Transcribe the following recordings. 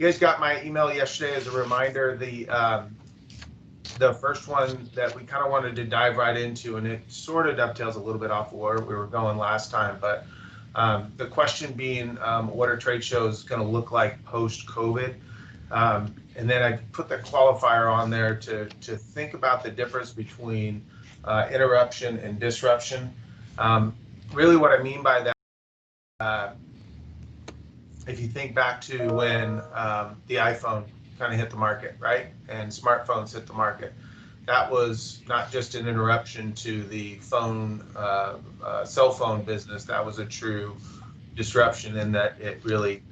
You guys got my email yesterday as a reminder. The first one that we kind of wanted to dive right into, and it sort of dovetails a little bit off of where we were going last time, but the question being, what are trade shows going to look like post-COVID? And then I put the qualifier on there to think about the difference between interruption and disruption. Really what I mean by that, if you think back to when the iPhone kind of hit the market, right? And smartphones hit the market. That was not just an interruption to the phone, cell phone business. That was a true disruption in that it really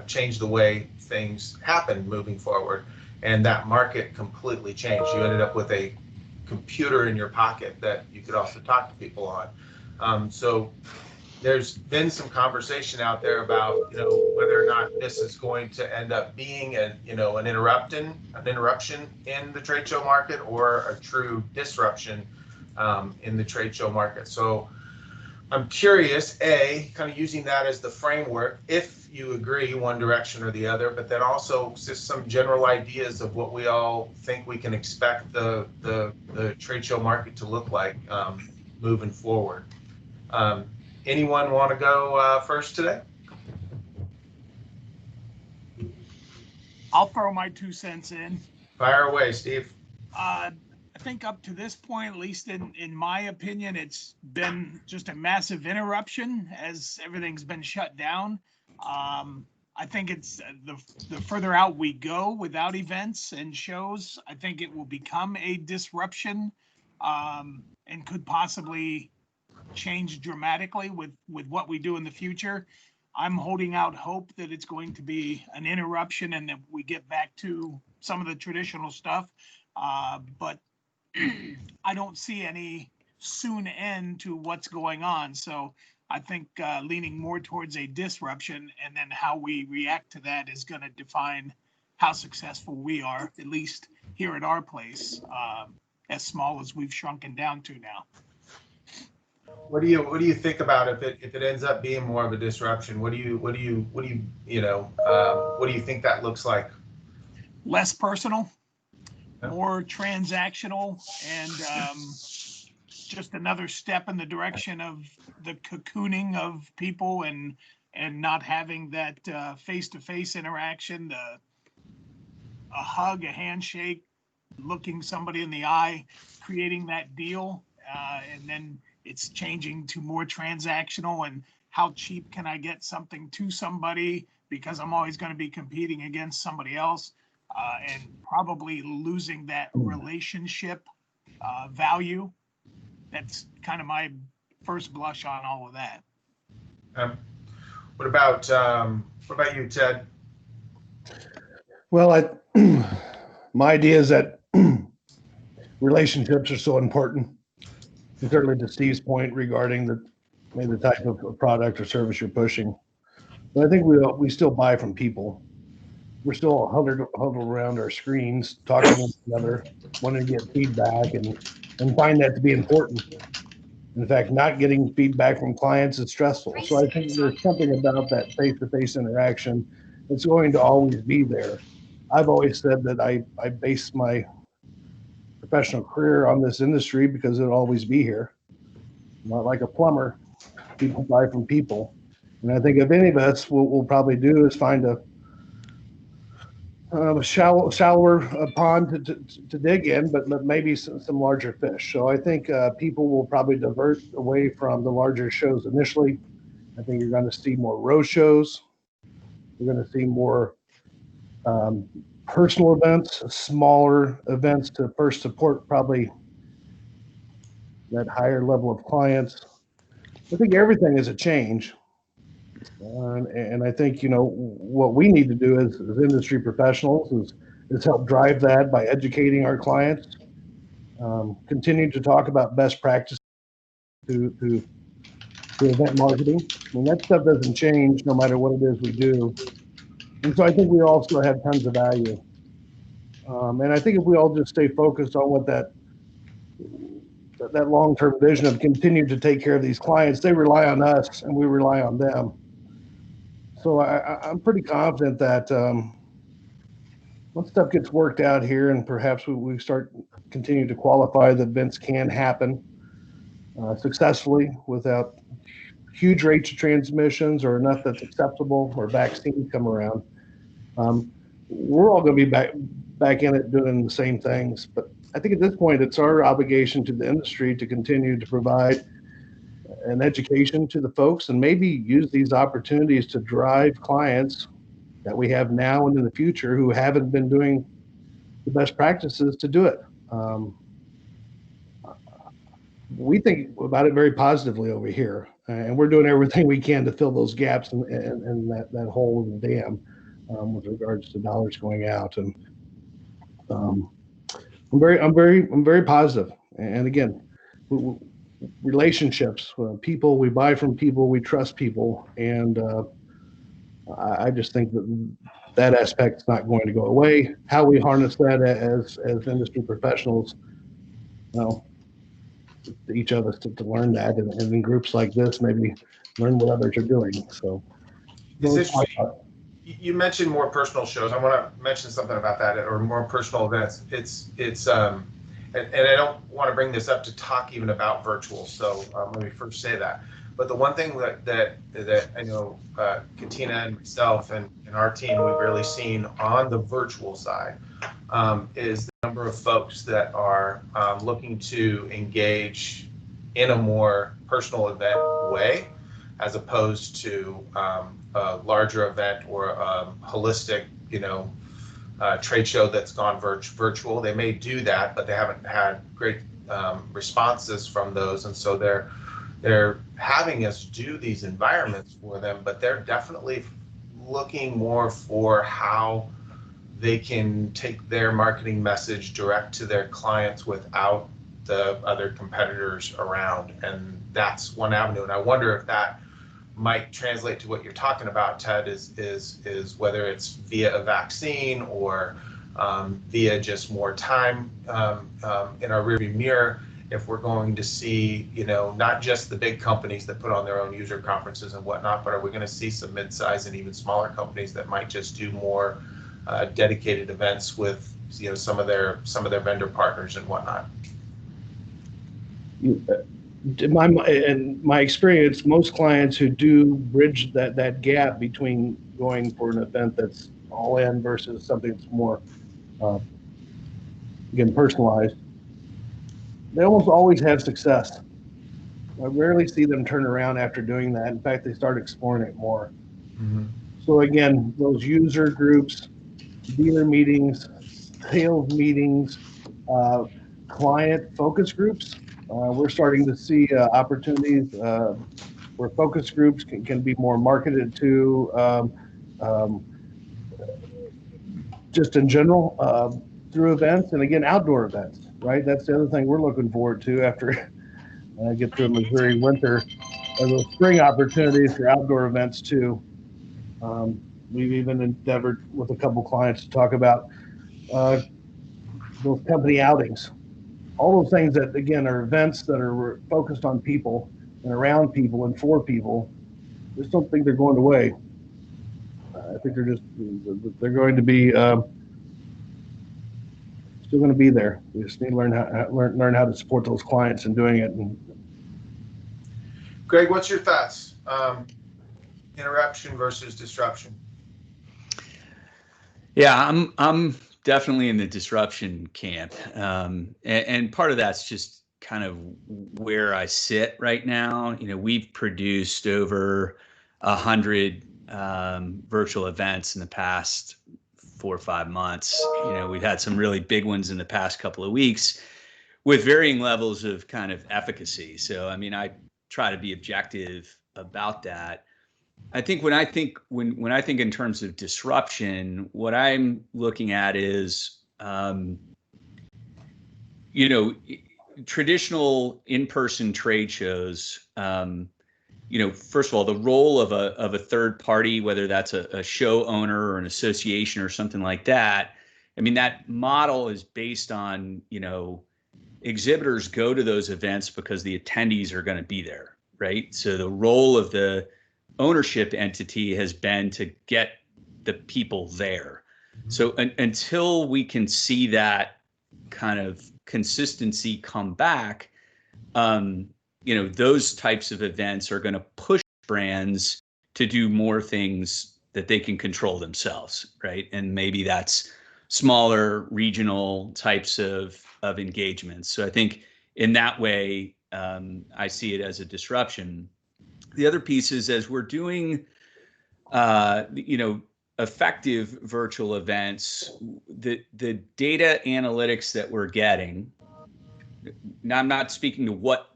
changed the way things happened moving forward. And that market completely changed. You ended up with a computer in your pocket that you could also talk to people on. So there's been some conversation out there about, whether or not this is going to end up being an interruption in the trade show market or a true disruption in the trade show market. So I'm curious, kind of using that as the framework, if you agree one direction or the other, but then also just some general ideas of what we all think we can expect the trade show market to look like moving forward. Anyone want to go first today? I'll throw my 2 cents in. Fire away, Steve. I think up to this point, at least in my opinion, it's been just a massive interruption as everything's been shut down. I think it's the further out we go without events and shows, I think it will become a disruption and could possibly change dramatically with what we do in the future. I'm holding out hope that it's going to be an interruption and that we get back to some of the traditional stuff. But I don't see any soon end to what's going on. So I think leaning more towards a disruption, and then how we react to that is going to define how successful we are, at least here at our place, as small as we've shrunken down to now. What do you think about if it ends up being more of a disruption? What do you think that looks like? Less personal, more transactional, and just another step in the direction of the cocooning of people and not having that face-to-face interaction, a hug, a handshake, looking somebody in the eye, creating that deal, and then it's changing to more transactional and how cheap can I get something to somebody, because I'm always going to be competing against somebody else, and probably losing that relationship value. That's kind of my first blush on all of that. What about you, Ted? Well, my idea is that relationships are so important. And certainly to Steve's point regarding the type of product or service you're pushing. But I think we still buy from people. We're still huddled around our screens, talking to one another, wanting to get feedback and find that to be important. In fact, not getting feedback from clients is stressful. So I think there's something about that face-to-face interaction that's going to always be there. I've always said that I base my professional career on this industry because it'll always be here. Not like a plumber, people buy from people. And I think if any of us, what we'll probably do is find a shallower pond to dig in, but maybe some larger fish. So I think people will probably divert away from the larger shows initially. I think you're going to see more road shows. You're going to see more personal events, smaller events to first support probably that higher level of clients. I think everything is a change. And I think, what we need to do as industry professionals is help drive that by educating our clients, continue to talk about best practices to event marketing. I mean, that stuff doesn't change no matter what it is we do. And so I think we also have tons of value. And I think if we all just stay focused on what that long-term vision of continue to take care of these clients, they rely on us and we rely on them. So I'm pretty confident that once stuff gets worked out here and perhaps we start continue to qualify that events can happen successfully without huge rates of transmissions or enough that's acceptable or vaccines come around, we're all going to be back in it doing the same things. But I think at this point, it's our obligation to the industry to continue to provide an education to the folks and maybe use these opportunities to drive clients that we have now and in the future who haven't been doing the best practices to do it. We think about it very positively over here, and we're doing everything we can to fill those gaps and that hole in the dam with regards to dollars going out. And I'm very positive. And again, relationships, people, we buy from people, we trust people, and I just think that aspect's not going to go away. How we harness that as industry professionals, each of us to learn that, and in groups like this, maybe learn what others are doing. So, you mentioned more personal shows. I want to mention something about that, or more personal events. And I don't want to bring this up to talk even about virtual. So let me first say that. But the one thing that I know Katina and myself and our team we've really seen on the virtual side is the number of folks that are looking to engage in a more personal event way, as opposed to a larger event or a holistic, trade show that's gone virtual. They may do that, but they haven't had great responses from those, and so they're having us do these environments for them, but they're definitely looking more for how they can take their marketing message direct to their clients without the other competitors around, and that's one avenue. And I wonder if that might translate to what you're talking about, Ted, is whether it's via a vaccine or via just more time in our rearview mirror, if we're going to see, not just the big companies that put on their own user conferences and whatnot, but are we going to see some mid-size and even smaller companies that might just do more dedicated events with, some of their vendor partners and whatnot? In my experience, most clients who do bridge that gap between going for an event that's all in versus something that's more, again, personalized, they almost always have success. I rarely see them turn around after doing that. In fact, they start exploring it more. Mm-hmm. So again, those user groups, dealer meetings, sales meetings, client focus groups, we're starting to see opportunities where focus groups can be more marketed to just in general through events, and again, outdoor events, right? That's the other thing we're looking forward to after I get through Missouri winter, those spring opportunities for outdoor events too. We've even endeavored with a couple clients to talk about those company outings. All those things that, again, are events that are focused on people and around people and for people. I just don't think they're going away. I think they're going to be still going to be there. We just need to learn how to support those clients in doing it. Greg, what's your thoughts? Interruption versus disruption. Yeah, I'm definitely in the disruption camp. And part of that's just kind of where I sit right now. We've produced over 100 virtual events in the past 4 or 5 months. We've had some really big ones in the past couple of weeks with varying levels of kind of efficacy. So, I try to be objective about that. I think when I think in terms of disruption, what I'm looking at is, traditional in-person trade shows. First of all, the role of a third party, whether that's a show owner or an association or something like that. That model is based on, exhibitors go to those events because the attendees are going to be there, right? So the role of the ownership entity has been to get the people there. So until we can see that kind of consistency come back, those types of events are going to push brands to do more things that they can control themselves, right? And maybe that's smaller regional types of engagements. So I think in that way, I see it as a disruption. The other piece is as we're doing, effective virtual events, the data analytics that we're getting. Now, I'm not speaking to what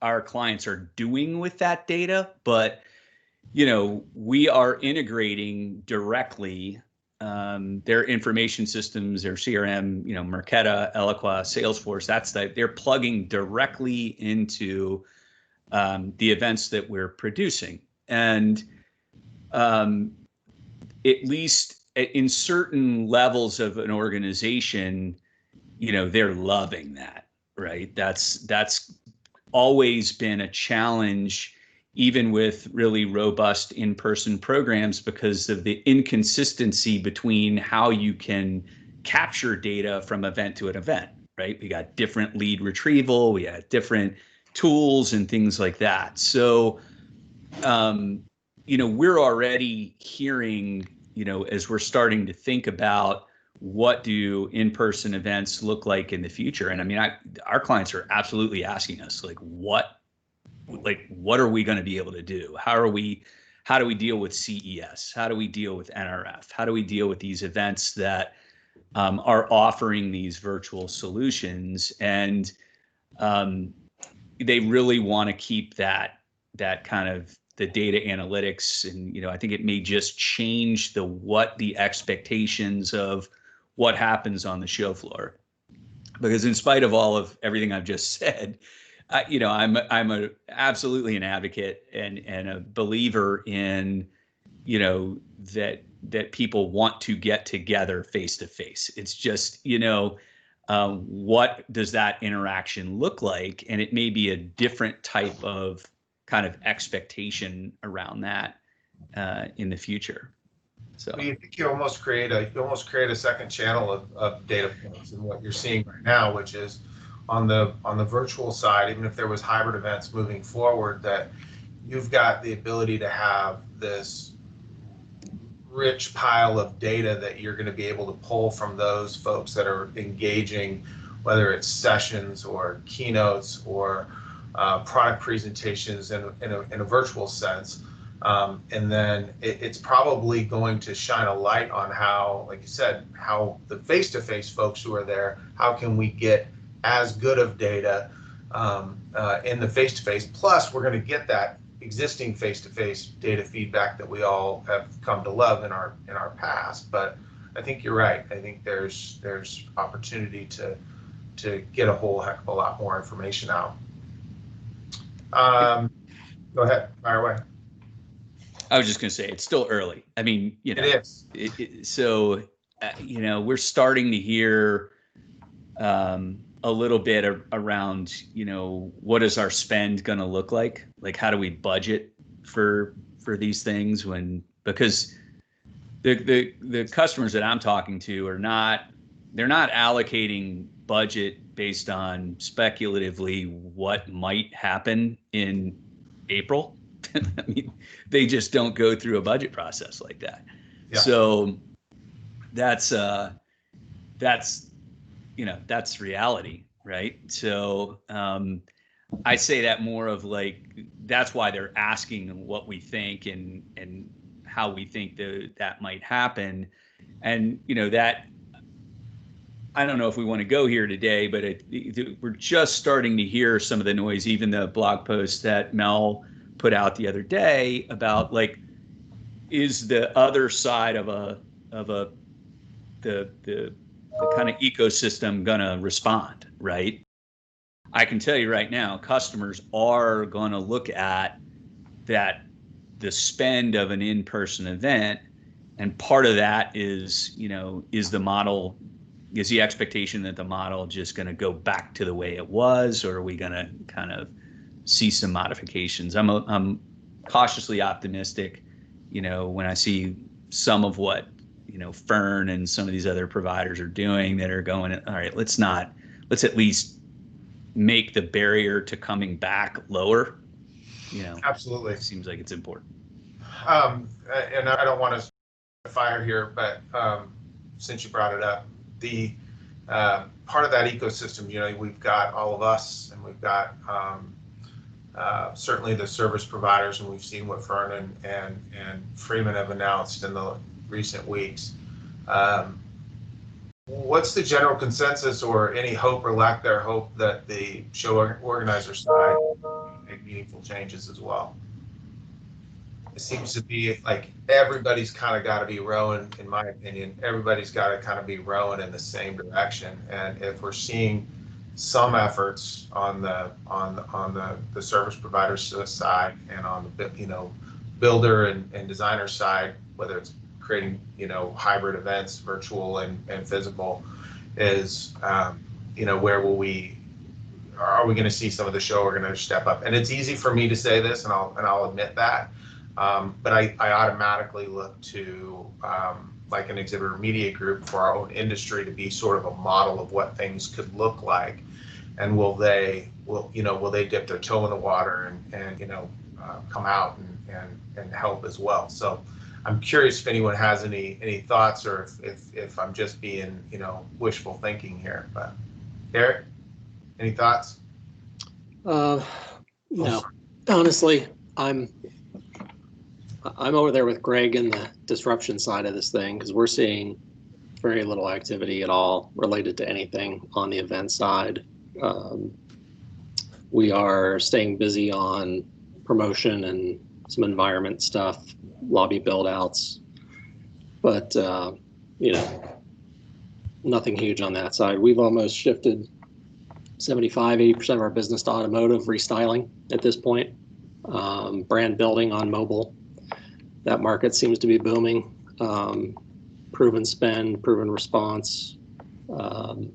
our clients are doing with that data, but we are integrating directly their information systems, their CRM, Marqeta, Eloqua, Salesforce. They're plugging directly into the events that we're producing, and at least in certain levels of an organization, they're loving that, right? That's always been a challenge, even with really robust in-person programs, because of the inconsistency between how you can capture data from event to an event, right? We got different lead retrieval, we had different tools and things like that. So, we're already hearing, as we're starting to think about what do in-person events look like in the future. And I mean, our clients are absolutely asking us, what are we going to be able to do? How do we deal with CES? How do we deal with NRF? How do we deal with these events that are offering these virtual solutions? And they really want to keep that kind of the data analytics. And, I think it may just change what the expectations of what happens on the show floor. Because in spite of all of everything I've just said, I'm absolutely an advocate and a believer in, that people want to get together face to face. It's just, what does that interaction look like? And it may be a different type of kind of expectation around that in the future. So well, you think you almost create a second channel of data points in what you're seeing right now, which is on the virtual side, even if there was hybrid events moving forward, that you've got the ability to have this rich pile of data that you're going to be able to pull from those folks that are engaging, whether it's sessions or keynotes or product presentations in a virtual sense. And then it's probably going to shine a light on how, like you said, how the face-to-face folks who are there, how can we get as good of data in the face-to-face, plus we're going to get that existing face-to-face data feedback that we all have come to love in our past. But I think you're right. I think there's opportunity to get a whole heck of a lot more information out. Go ahead, fire away. I was just going to say, it's still early. I mean, It is. So, we're starting to hear a little bit around, what is our spend going to look like? Like, how do we budget for these things because the customers that I'm talking to they're not allocating budget based on speculatively what might happen in April. I mean, they just don't go through a budget process like that. Yeah. So that's reality, right? So I say that more of that's why they're asking what we think and how we think that might happen. And that, I don't know if we want to go here today, but we're just starting to hear some of the noise, even the blog post that Mel put out the other day about is the other side of the kind of ecosystem gonna respond, right? I can tell you right now, customers are gonna look at the spend of an in-person event, and part of that is is the expectation that the model just gonna go back to the way it was, or are we gonna kind of see some modifications? I'm cautiously optimistic, when I see some of what, Fern and some of these other providers are doing that are going, all right, let's at least make the barrier to coming back lower. Absolutely. It seems like it's important. And I don't want to fire here, but since you brought it up, the part of that ecosystem, we've got all of us, and we've got certainly the service providers, and we've seen what Fern and Freeman have announced in the recent weeks. What's the general consensus, or any hope or lack thereof, that the show organizer side make meaningful changes as well? It seems to be like everybody's kind of got to be rowing, in my opinion, everybody's got to kind of be rowing in the same direction. And if we're seeing some efforts on the service provider side and on the builder and designer side, whether it's creating hybrid events, virtual and physical, is where are we going to see some of the show organizers step up? And it's easy for me to say this, and I'll admit that. But I automatically look to like an exhibitor media group for our own industry to be sort of a model of what things could look like, and will they dip their toe in the water and come out and help as well. So I'm curious if anyone has any thoughts, or if I'm just being wishful thinking here. But Eric, any thoughts? No, honestly, I'm over there with Greg in the disruption side of this thing, because we're seeing very little activity at all related to anything on the event side. We are staying busy on promotion and some environment stuff, lobby build outs, but nothing huge on that side. We've almost shifted 75-80% of our business to automotive restyling at this point. Brand building on mobile, that market seems to be booming. Proven spend, proven response. And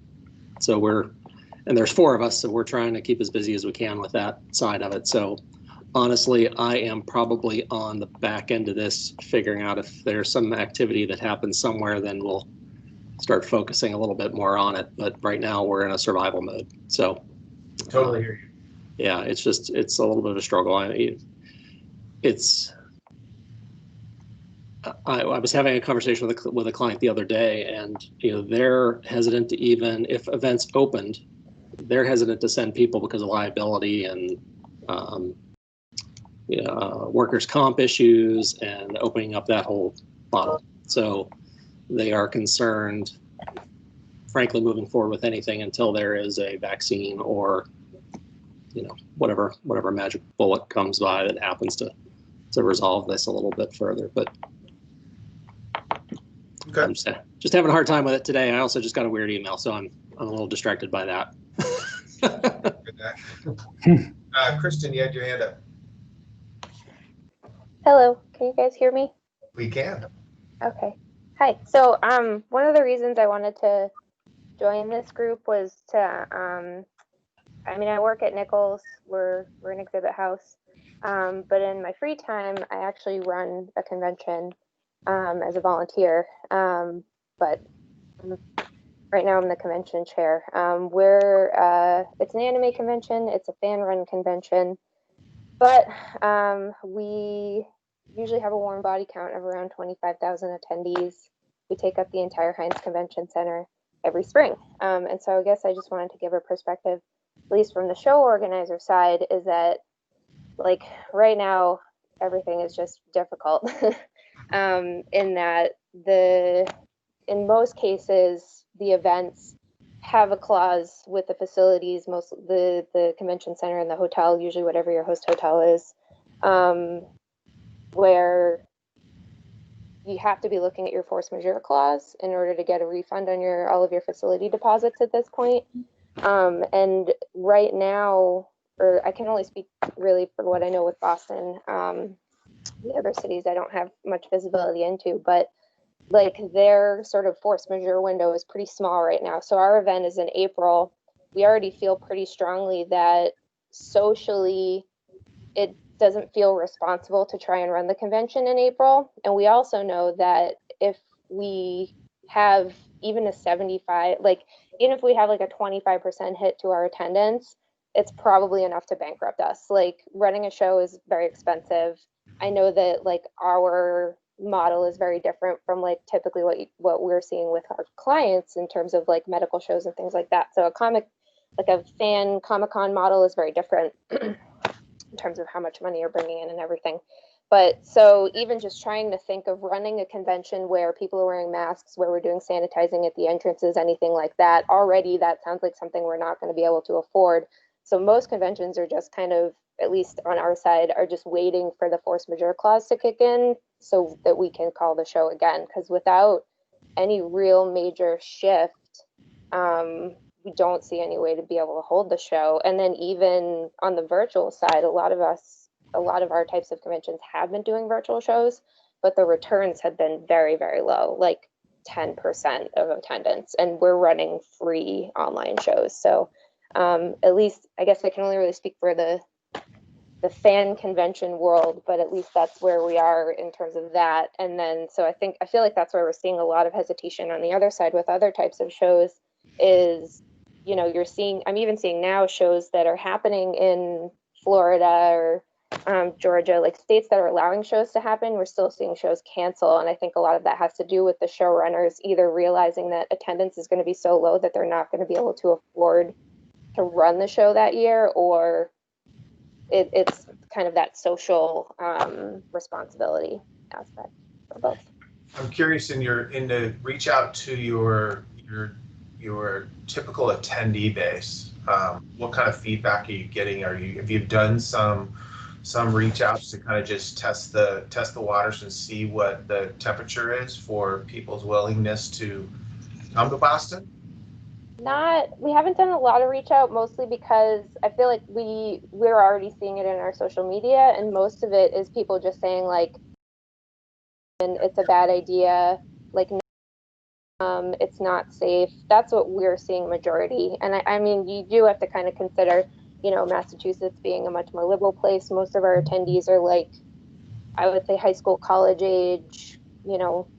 there's 4 of us, so we're trying to keep as busy as we can with that side of it. So honestly, I am probably on the back end of this, figuring out if there's some activity that happens somewhere, then we'll start focusing a little bit more on it. But right now we're in a survival mode. So Totally hear you. Yeah, it's a little bit of a struggle. I was having a conversation with a client the other day, and they're hesitant to, even if events opened, they're hesitant to send people because of liability and workers' comp issues and opening up that whole bottle. So they are concerned, frankly, moving forward with anything until there is a vaccine or whatever magic bullet comes by that happens to resolve this a little bit further. But okay. I'm just having a hard time with it today. I also just got a weird email, so I'm a little distracted by that. Kristen, you had your hand up. Hello, can you guys hear me? We can. Okay. Hi. So one of the reasons I wanted to join this group was to I work at Nichols. We're an exhibit house. But in my free time, I actually run a convention as a volunteer. But right now I'm the convention chair. It's an anime convention. It's a fan-run convention. But we usually have a warm body count of around 25,000 attendees. We take up the entire Heinz Convention Center every spring. And so I guess I just wanted to give a perspective, at least from the show organizer side, is that like right now, everything is just difficult in that in most cases, the events have a clause with the facilities, the convention center and the hotel, usually whatever your host hotel is, where you have to be looking at your force majeure clause in order to get a refund on all of your facility deposits at this point. And right now, or I can only speak really for what I know with Boston. The other cities I don't have much visibility into, but like their sort of force majeure window is pretty small right now. So our event is in April. We already feel pretty strongly that socially it doesn't feel responsible to try and run the convention in April. And we also know that if we have even a 75, like even if we have like a 25% hit to our attendance, it's probably enough to bankrupt us. Like running a show is very expensive. I know that like our model is very different from like typically what we're seeing with our clients in terms of like medical shows and things like that. So a fan Comic-Con model is very different in terms of how much money you're bringing in and everything. But so even just trying to think of running a convention where people are wearing masks, where we're doing sanitizing at the entrances, anything like that, already that sounds like something we're not going to be able to afford. So most conventions are just kind of, at least on our side, are just waiting for the force majeure clause to kick in so that we can call the show again. Because without any real major shift, we don't see any way to be able to hold the show. And then even on the virtual side, a lot of our types of conventions have been doing virtual shows, but the returns have been very, very low, like 10% of attendance, and we're running free online shows. So at least, I guess I can only really speak for the fan convention world, but at least that's where we are in terms of that. And then, so I feel like that's where we're seeing a lot of hesitation on the other side with other types of shows is, I'm even seeing now shows that are happening in Florida or Georgia, like states that are allowing shows to happen, we're still seeing shows cancel. And I think a lot of that has to do with the showrunners either realizing that attendance is going to be so low that they're not going to be able to afford to run the show that year, or it's kind of that social responsibility aspect for both. I'm curious in to reach out to your typical attendee base. What kind of feedback are you getting? Have you done some reach outs to kind of just test the waters and see what the temperature is for people's willingness to come to Boston? We haven't done a lot of reach out, mostly because I feel like we're already seeing it in our social media, and most of it is people just saying like, and it's a bad idea, like it's not safe. That's what we're seeing majority. And I mean, you do have to kind of consider, Massachusetts being a much more liberal place. Most of our attendees are like, I would say high school, college age,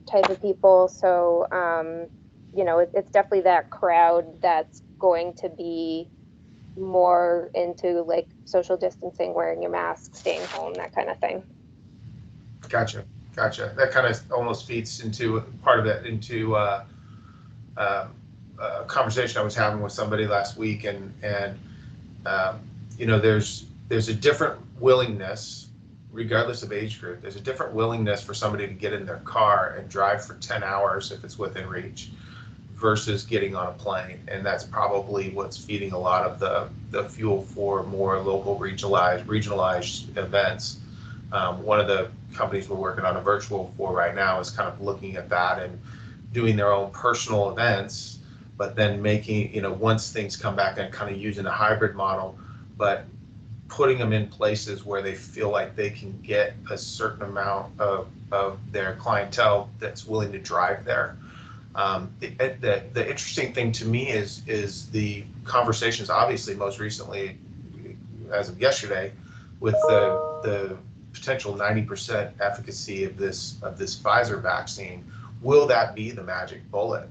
type of people. So, it's definitely that crowd that's going to be more into like social distancing, wearing your mask, staying home, that kind of thing. Gotcha. That kind of almost feeds into part of it into a conversation I was having with somebody last week, and there's a different willingness, regardless of age group. There's a different willingness for somebody to get in their car and drive for 10 hours if it's within reach, versus getting on a plane. And that's probably what's feeding a lot of the fuel for more local regionalized events. One of the companies we're working on a virtual for right now is kind of looking at that and doing their own personal events, but then making, once things come back, and kind of using a hybrid model, but putting them in places where they feel like they can get a certain amount of their clientele that's willing to drive there. The interesting thing to me is the conversations, obviously most recently, as of yesterday, with the potential 90% efficacy of this Pfizer vaccine. Will that be the magic bullet?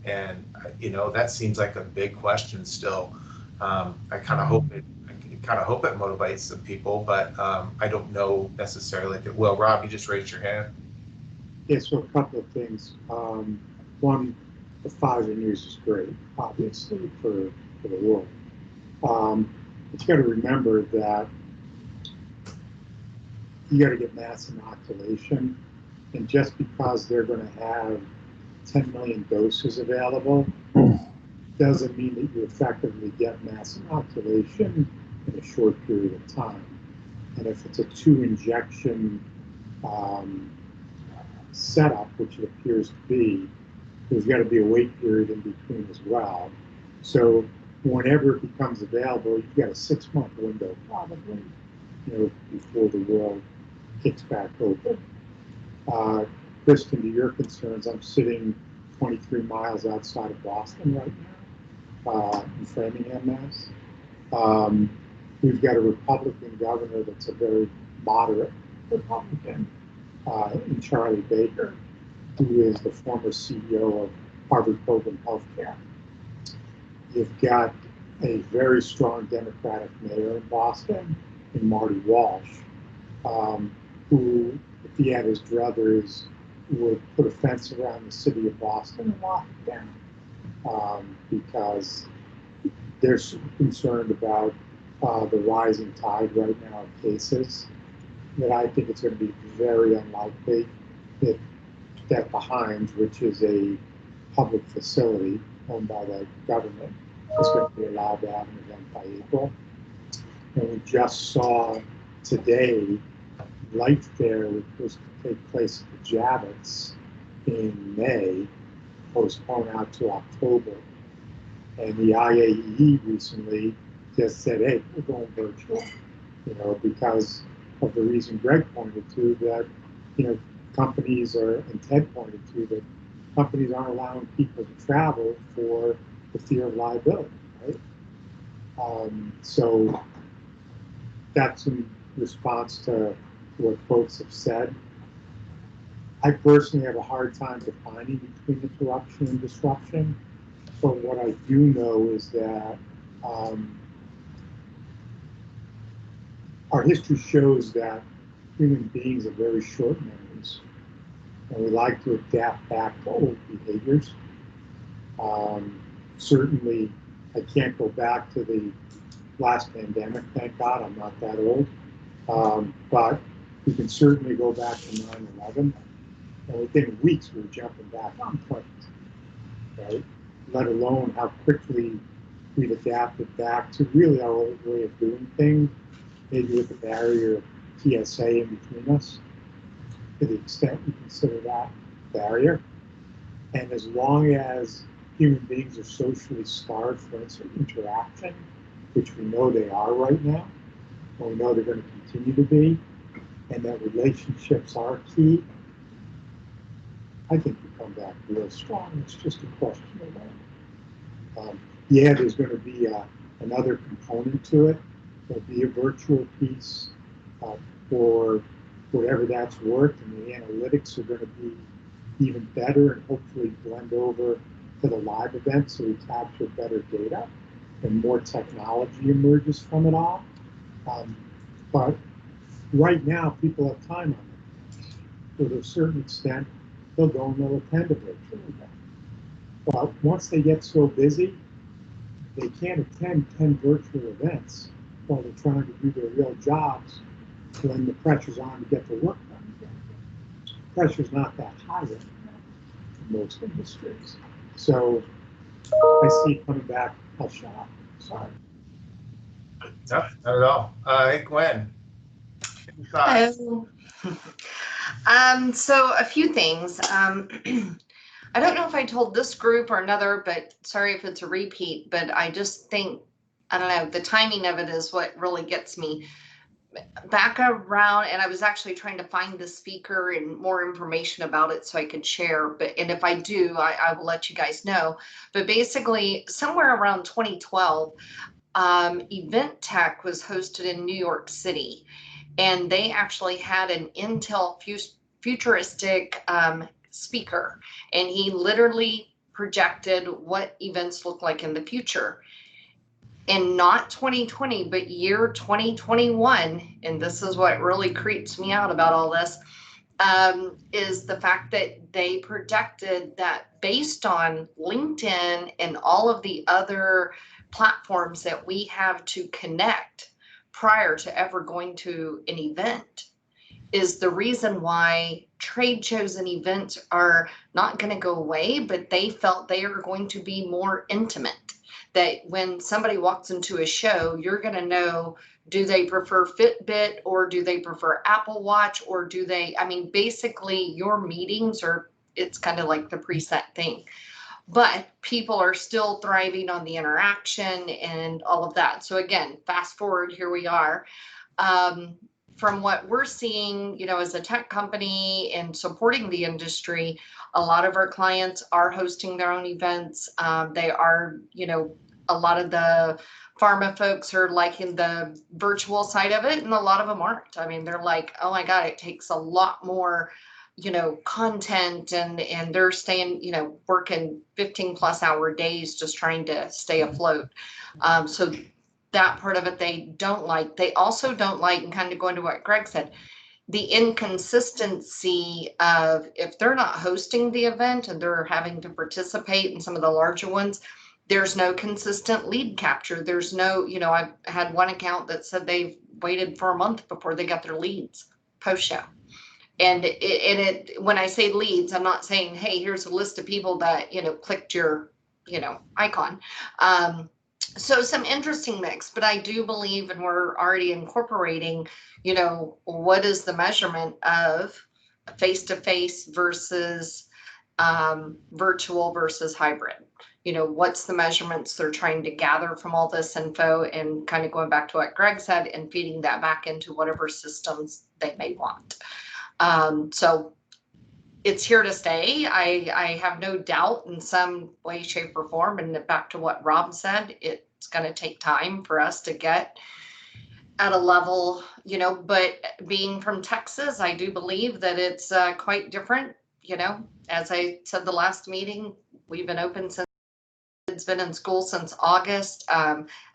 And that seems like a big question still. I kind of hope it motivates some people, but I don't know necessarily if it will. Rob, you just raised your hand. Yeah, so a couple of things. One, the Pfizer news is great, obviously, for the world. But you got to remember that you got to get mass inoculation, and just because they're going to have 10 million doses available doesn't mean that you effectively get mass inoculation in a short period of time. And if it's a 2-injection setup, which it appears to be, there's got to be a wait period in between as well. So whenever it becomes available, you've got a 6-month window probably, before the world kicks back open. Kristen, to your concerns, I'm sitting 23 miles outside of Boston right now, in Framingham, Mass. we've got a Republican governor that's a very moderate Republican in Charlie Baker, who is the former CEO of Harvard Pilgrim Healthcare. You've got a very strong Democratic mayor in Boston, in Marty Walsh, who, if he had his druthers, would put a fence around the city of Boston and lock it down because they're concerned about the rising tide right now of cases. That I think it's going to be very unlikely that the Heinz, which is a public facility owned by the government, is going to be allowed to have an event by April. And we just saw today Light Fair, which was to take place at the Javits in May, postponed out to October. And the IAEE recently just said, hey, we're going virtual, because of the reason Greg pointed to, that, companies and Ted pointed to, that companies aren't allowing people to travel for the fear of liability, right? So that's in response to what folks have said. I personally have a hard time defining between interruption and disruption, but what I do know is that our history shows that human beings have very short memories, and we like to adapt back to old behaviors. Certainly, I can't go back to the last pandemic, thank God, I'm not that old, but we can certainly go back to 9/11, and within weeks we were jumping back on planes, right? Let alone how quickly we've adapted back to really our old way of doing things, maybe with a barrier of TSA in between us, to the extent we consider that barrier. And as long as human beings are socially starved for instant interaction, which we know they are right now, and we know they're going to continue to be, and that relationships are key, I think we come back real strong. It's just a question of when. Yeah, there's going to be another component to it. There'll be a virtual piece for whatever that's worth, and the analytics are going to be even better and hopefully blend over to the live event so we capture better data and more technology emerges from it all. But right now, people have time on it. To a certain extent, they'll go and they'll attend a virtual event. But once they get so busy, they can't attend 10 virtual events while they're trying to do their real jobs when the pressure's on to get the work done again. Pressure's not that high right now in most industries. So I see it coming back. I'll shut up. Sorry. No, not at all. Hey, Gwen. Any thoughts? Hello. So a few things. I don't know if I told this group or another, but sorry if it's a repeat, but I just think, I don't know, the timing of it is what really gets me back around. And I was actually trying to find the speaker and more information about it so I could share. And if I do, I will let you guys know. But basically, somewhere around 2012, Event Tech was hosted in New York City, and they actually had an Intel futuristic speaker, and he literally projected what events look like in the future. And not 2020, but year 2021, and this is what really creeps me out about all this, is the fact that they projected that based on LinkedIn and all of the other platforms that we have to connect prior to ever going to an event, is the reason why trade shows and events are not going to go away, but they felt they are going to be more intimate. That when somebody walks into a show, you're going to know, do they prefer Fitbit or do they prefer Apple Watch, or do they, I mean, basically your meetings are, it's kind of like the preset thing. But people are still thriving on the interaction and all of that. So again, fast forward, here we are. From what we're seeing, you know, as a tech company and supporting the industry, a lot of our clients are hosting their own events. They are, you know, a lot of the pharma folks are liking the virtual side of it, and a lot of them aren't. I mean, they're like, oh my God, it takes a lot more, content, and they're staying, working 15+ hour days just trying to stay afloat. So that part of it they don't like. They also don't like, and kind of going to what Greg said, the inconsistency of if they're not hosting the event and they're having to participate in some of the larger ones, there's no consistent lead capture. There's no, I've had one account that said they've waited for a month before they got their leads post show. And when I say leads, I'm not saying, hey, here's a list of people that, clicked your, icon. So some interesting mix, but I do believe, and we're already incorporating, what is the measurement of face-to-face versus virtual versus hybrid? What's the measurements they're trying to gather from all this info, and kind of going back to what Greg said and feeding that back into whatever systems they may want. So it's here to stay. I have no doubt in some way, shape, or form. And back to what Rob said, it's going to take time for us to get at a level, but being from Texas, I do believe that it's quite different. As I said the last meeting, we've been open since it's been in school since August.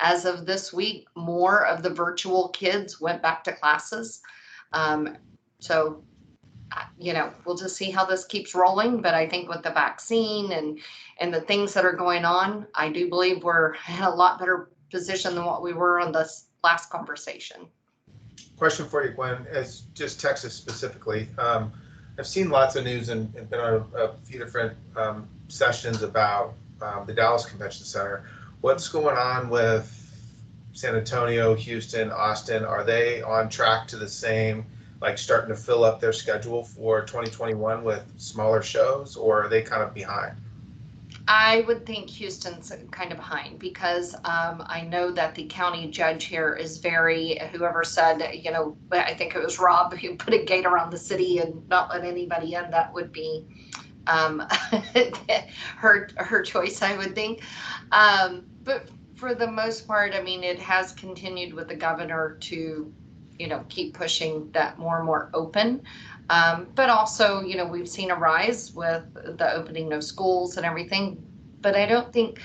As of this week, more of the virtual kids went back to classes. So we'll just see how this keeps rolling. But I think with the vaccine and the things that are going on, I do believe we're in a lot better position than what we were on this last conversation. Question for you, Gwen, as just Texas specifically. I've seen lots of news and been on a few different sessions about the Dallas Convention Center. What's going on with San Antonio, Houston, Austin? Are they on track to the same, like starting to fill up their schedule for 2021 with smaller shows, or are they kind of behind? I would think Houston's kind of behind because I know that the county judge here is whoever said, I think it was Rob who put a gate around the city and not let anybody in. That would be her choice, I would think. But for the most part, I mean, it has continued with the governor to keep pushing that more and more open. But also, we've seen a rise with the opening of schools and everything. But I don't think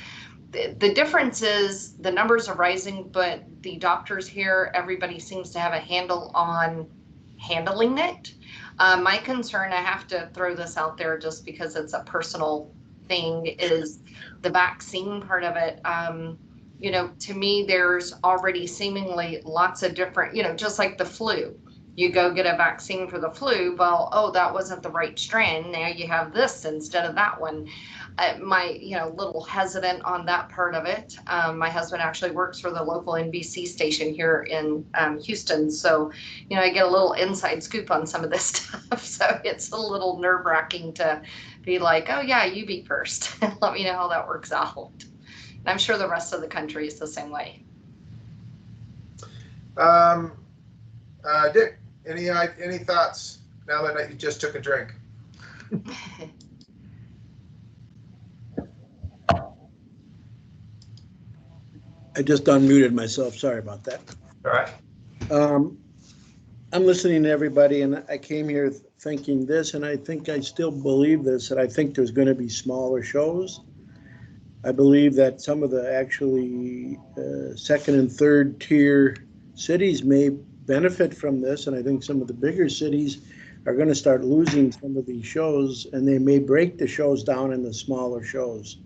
the difference is the numbers are rising, but the doctors here, everybody seems to have a handle on handling it. My concern, I have to throw this out there just because it's a personal thing, is the vaccine part of it. To me, there's already seemingly lots of different, just like the flu. You go get a vaccine for the flu. Well, oh, that wasn't the right strand. Now you have this instead of that one. My, little hesitant on that part of it. My husband actually works for the local NBC station here in Houston. So, I get a little inside scoop on some of this stuff. So it's a little nerve-wracking to be like, oh yeah, you be first. Let me know how that works out. And I'm sure the rest of the country is the same way. Dick, any thoughts now that you just took a drink? I just unmuted myself. Sorry about that. All right. I'm listening to everybody, and I came here thinking this, and I think I still believe this, that I think there's going to be smaller shows. I believe that some of the actually second and third tier cities may benefit from this, and I think some of the bigger cities are going to start losing some of these shows, and they may break the shows down into smaller shows.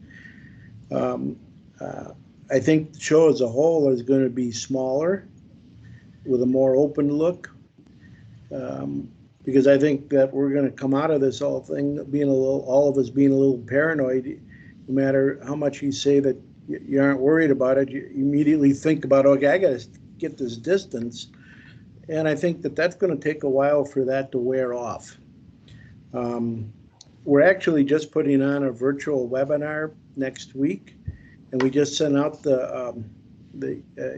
I think the show as a whole is going to be smaller with a more open look, because I think that we're going to come out of this whole thing all of us being a little paranoid. No matter how much you say that you aren't worried about it, you immediately think about, okay, I got to get this distance. And I think that that's going to take a while for that to wear off. We're actually just putting on a virtual webinar next week, and we just sent out the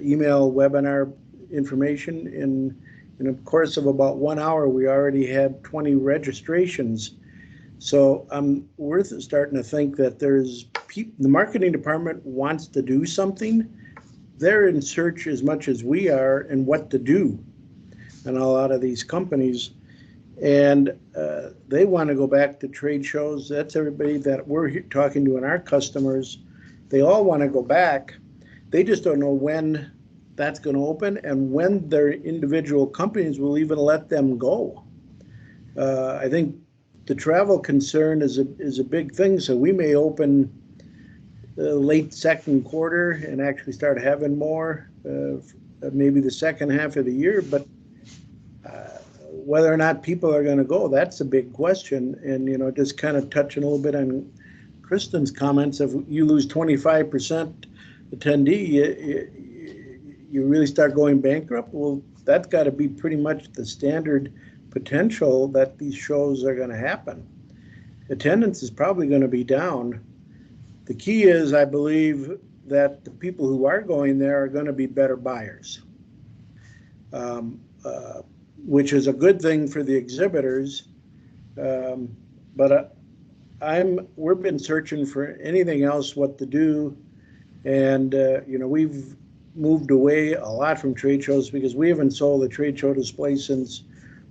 email webinar information. In a course of about 1 hour, we already had 20 registrations. So we're starting to think that there's the marketing department wants to do something, they're in search as much as we are in what to do in a lot of these companies. And they want to go back to trade shows. That's everybody that we're talking to and our customers. They all want to go back. They just don't know when that's going to open and when their individual companies will even let them go. I think the travel concern is a big thing. So we may open late second quarter and actually start having more, maybe the second half of the year. But whether or not people are going to go, that's a big question. And, you know, just kind of touching a little bit on Kristen's comments, if you lose 25% attendee, you really start going bankrupt. Well, that's got to be pretty much the standard potential that these shows are going to happen. Attendance is probably going to be down. The key is, I believe, that the people who are going there are going to be better buyers. Which is a good thing for the exhibitors. But we've been searching for anything else what to do. And, you know, we've moved away a lot from trade shows because we haven't sold a trade show display since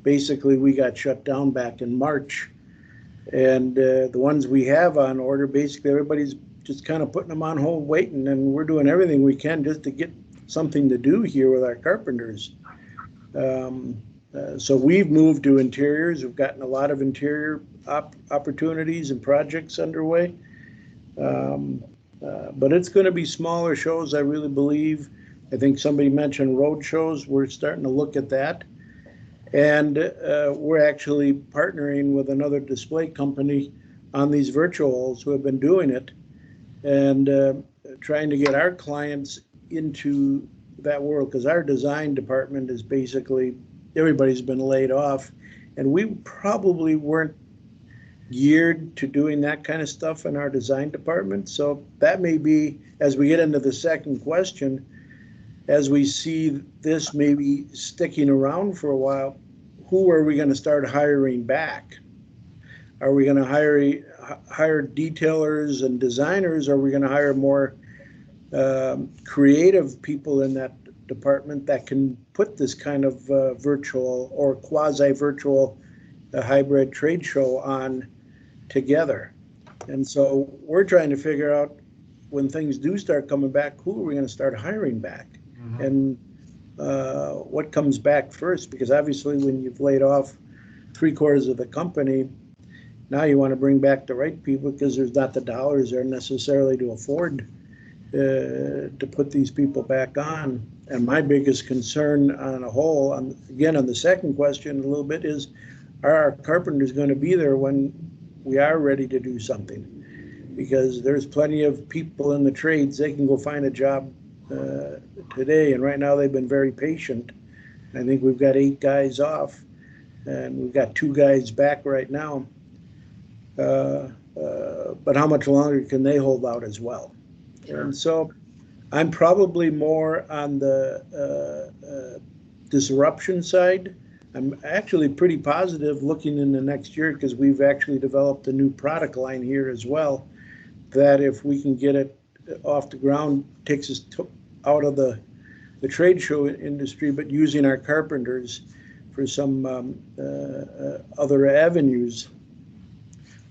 basically we got shut down back in March. And the ones we have on order, basically everybody's just kind of putting them on hold waiting, and we're doing everything we can just to get something to do here with our carpenters. So we've moved to interiors. We've gotten a lot of interior opportunities and projects underway. But it's going to be smaller shows, I really believe. I think somebody mentioned road shows. We're starting to look at that. And we're actually partnering with another display company on these virtuals who have been doing it and trying to get our clients into that world, because our design department is basically, everybody's been laid off, and we probably weren't geared to doing that kind of stuff in our design department. So that may be, as we get into the second question, as we see this maybe sticking around for a while, who are we going to start hiring back? Are we going to hire detailers and designers? Are we going to hire more creative people in that department that can put this kind of virtual or quasi-virtual hybrid trade show on together? And so we're trying to figure out, when things do start coming back, who are we going to start hiring back? Mm-hmm. And what comes back first? Because obviously when you've laid off 3/4 of the company, now you want to bring back the right people because there's not the dollars there necessarily to afford to put these people back on. And my biggest concern on a whole, again, on the second question a little bit, is, are our carpenters going to be there when we are ready to do something? Because there's plenty of people in the trades, they can go find a job today, and right now they've been very patient. I think we've got 8 guys off, and we've got 2 guys back right now. But how much longer can they hold out as well? Sure. And so I'm probably more on the disruption side. I'm actually pretty positive looking in the next year, because we've actually developed a new product line here as well, that if we can get it off the ground, takes us out of the trade show industry, but using our carpenters for some other avenues.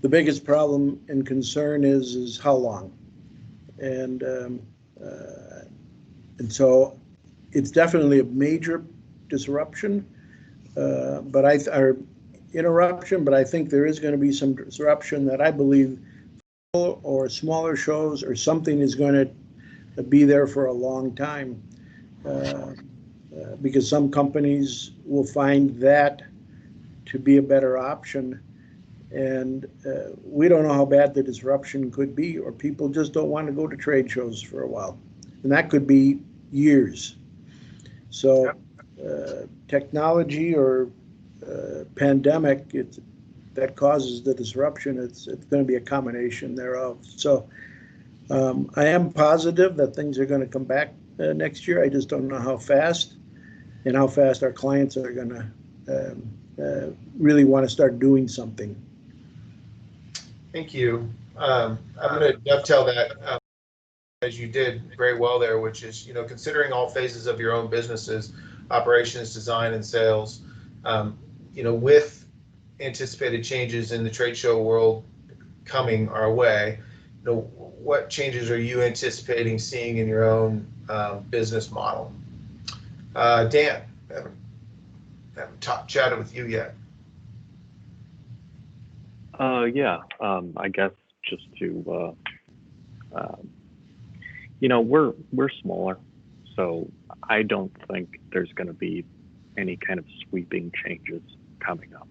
The biggest problem and concern is how long, and so it's definitely a major disruption, or interruption. But I think there is going to be some disruption that I believe, or smaller shows or something, is going to be there for a long time, because some companies will find that to be a better option. And we don't know how bad the disruption could be, or people just don't want to go to trade shows for a while. And that could be years. So technology or pandemic, that causes the disruption, it's going to be a combination thereof. So I am positive that things are going to come back next year. I just don't know how fast, and how fast our clients are going to really want to start doing something. Thank you. I'm going to dovetail that as you did very well there, which is, considering all phases of your own businesses, operations, design, and sales, with anticipated changes in the trade show world coming our way, what changes are you anticipating seeing in your own business model? Dan, I haven't chatted with you yet. Yeah, I guess just to, we're smaller, so I don't think there's going to be any kind of sweeping changes coming up.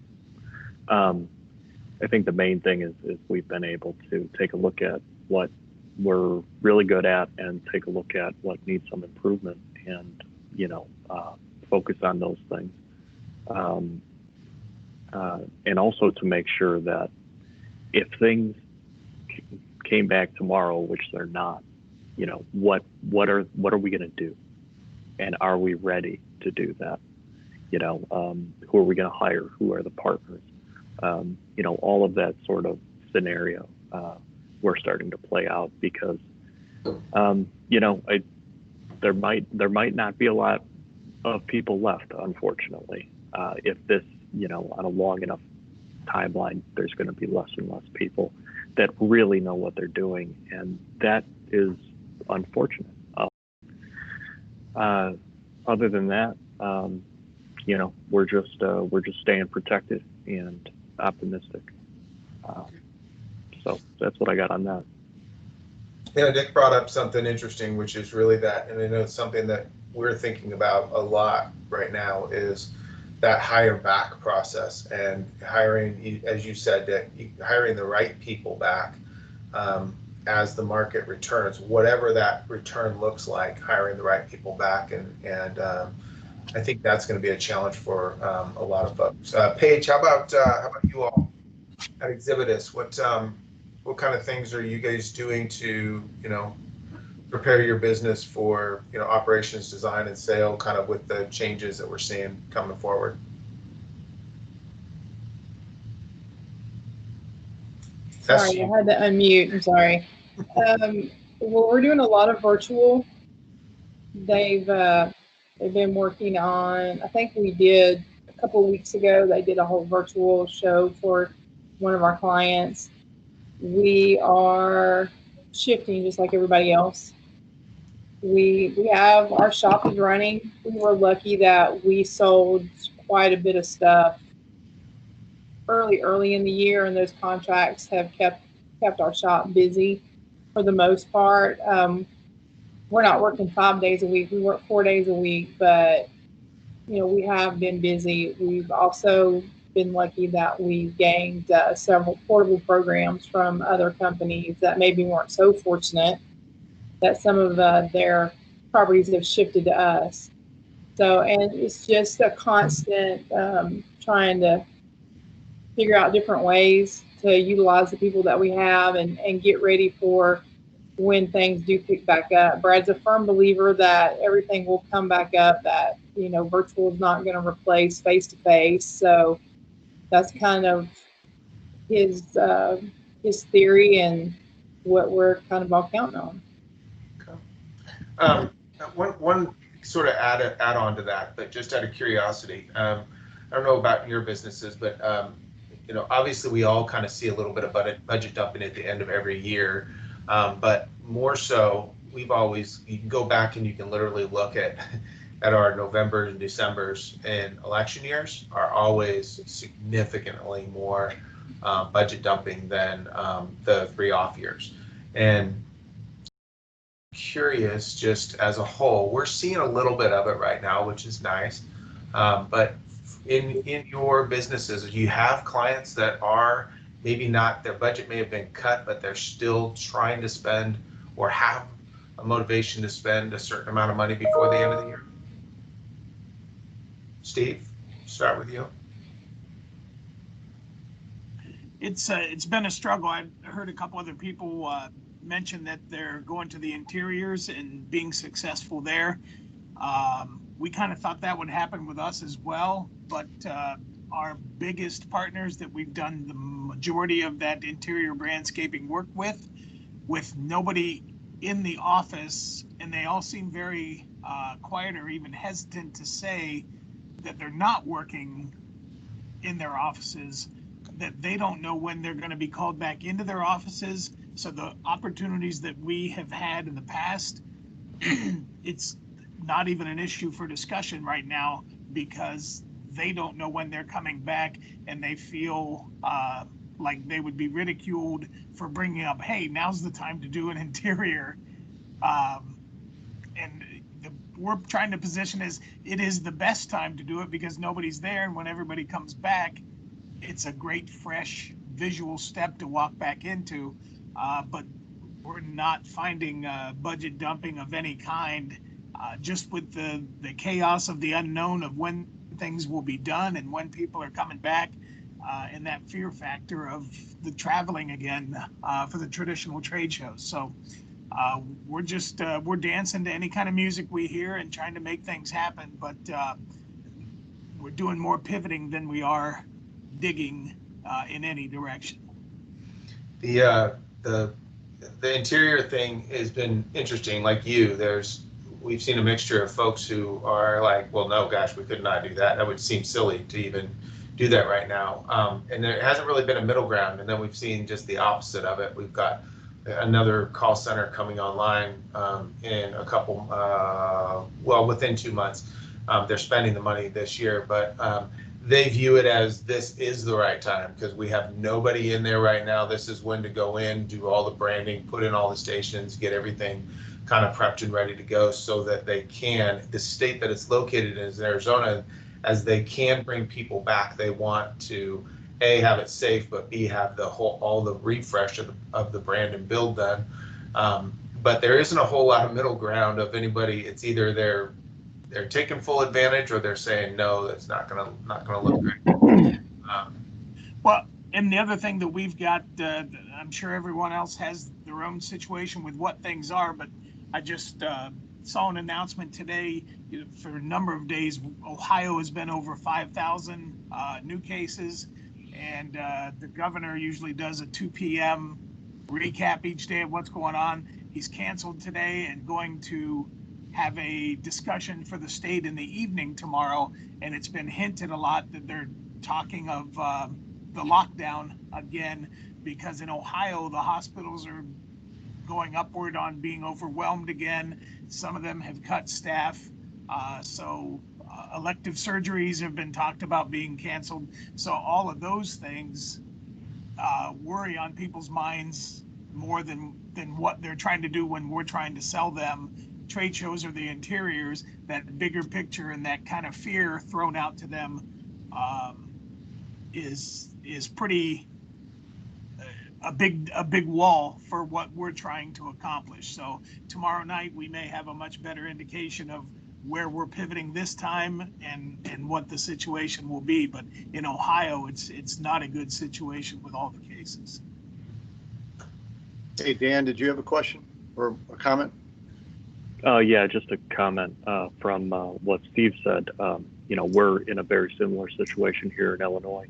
I think the main thing is we've been able to take a look at what we're really good at and take a look at what needs some improvement and, focus on those things. And also to make sure that if things came back tomorrow, which they're not, what are we going to do? And are we ready to do that? Who are we going to hire? Who are the partners? All of that sort of scenario, we're starting to play out because, there might not be a lot of people left, unfortunately. If this, on a long enough timeline, there's going to be less and less people that really know what they're doing, and that is unfortunate. Other than that, we're just staying protected and optimistic. So that's what I got on that. Dick brought up something interesting, which is really that, and I know it's something that we're thinking about a lot right now, is that hire back process and hiring, as you said, Dick, hiring the right people back as the market returns, whatever that return looks like, hiring the right people back, and I think that's going to be a challenge for a lot of folks. Paige, how about you all at Exhibitus? What kind of things are you guys doing to prepare your business for operations, design, and sale, kind of with the changes that we're seeing coming forward? Sorry, I had to unmute. I'm sorry. Well, we're doing a lot of virtual. They've been working on, I think we did a couple of weeks ago, they did a whole virtual show for one of our clients. We are shifting just like everybody else. We have our shop is running. We were lucky that we sold quite a bit of stuff early in the year, and those contracts have kept our shop busy for the most part. We're not working 5 days a week. We work 4 days a week, but we have been busy. We've also been lucky that we gained several portable programs from other companies that maybe weren't so fortunate, that some of their properties have shifted to us. So, and it's just a constant trying to figure out different ways to utilize the people that we have and get ready for when things do pick back up. Brad's a firm believer that everything will come back up, that, virtual is not going to replace face-to-face. So that's kind of his theory and what we're kind of all counting on. Okay. One sort of add on to that, but just out of curiosity, I don't know about your businesses, but obviously we all kind of see a little bit of budget dumping at the end of every year, but more so, you can go back and you can literally look at our Novembers and Decembers in election years are always significantly more budget dumping than the 3 off years. And curious, just as a whole, we're seeing a little bit of it right now, which is nice. But in your businesses, do you have clients that are maybe not, their budget may have been cut, but they're still trying to spend or have a motivation to spend a certain amount of money before the end of the year? Steve, start with you. It's been a struggle. I've heard a couple other people mention that they're going to the interiors and being successful there. We kind of thought that would happen with us as well, but our biggest partners that we've done the majority of that interior brandscaping work with nobody in the office, and they all seem very quiet or even hesitant to say that they're not working in their offices, that they don't know when they're going to be called back into their offices. So the opportunities that we have had in the past, it's not even an issue for discussion right now because they don't know when they're coming back, and they feel like they would be ridiculed for bringing up, hey, now's the time to do an interior. We're trying to position as it is the best time to do it because nobody's there, and when everybody comes back, it's a great fresh visual step to walk back into. But we're not finding budget dumping of any kind, just with the chaos of the unknown of when things will be done and when people are coming back, and that fear factor of the traveling again for the traditional trade shows. So we're just we're dancing to any kind of music we hear and trying to make things happen, but we're doing more pivoting than we are digging in any direction. The interior thing has been interesting. Like we've seen a mixture of folks who are like, well, no, gosh, we could not do that. That would seem silly to even do that right now. And there hasn't really been a middle ground. And then we've seen just the opposite of it. We've got another call center coming online in a couple, within 2 months. They're spending the money this year, but they view it as this is the right time because we have nobody in there right now. This is when to go in, do all the branding, put in all the stations, get everything kind of prepped and ready to go so that they can, the state that it's located in is Arizona, as they can bring people back, they want to A, have it safe, but B, have all the refresh of the brand and build done. But there isn't a whole lot of middle ground of anybody. It's either they're taking full advantage or they're saying no, that's not gonna look great. Well, and the other thing that we've got, I'm sure everyone else has their own situation with what things are, but I just saw an announcement today. For a number of days, Ohio has been over 5,000 new cases, and the governor usually does a 2 p.m. recap each day of what's going on. He's canceled today and going to have a discussion for the state in the evening tomorrow, and it's been hinted a lot that they're talking of the lockdown again, because in Ohio, the hospitals are going upward on being overwhelmed again. Some of them have cut staff. So elective surgeries have been talked about being canceled. So all of those things worry on people's minds more than what they're trying to do when we're trying to sell them trade shows or the interiors. That bigger picture and that kind of fear thrown out to them is pretty a big wall for what we're trying to accomplish. So tomorrow night we may have a much better indication of where we're pivoting this time and what the situation will be. But in Ohio, it's not a good situation with all the cases. Hey, Dan, did you have a question or a comment? Yeah, just a comment from what Steve said. We're in a very similar situation here in Illinois.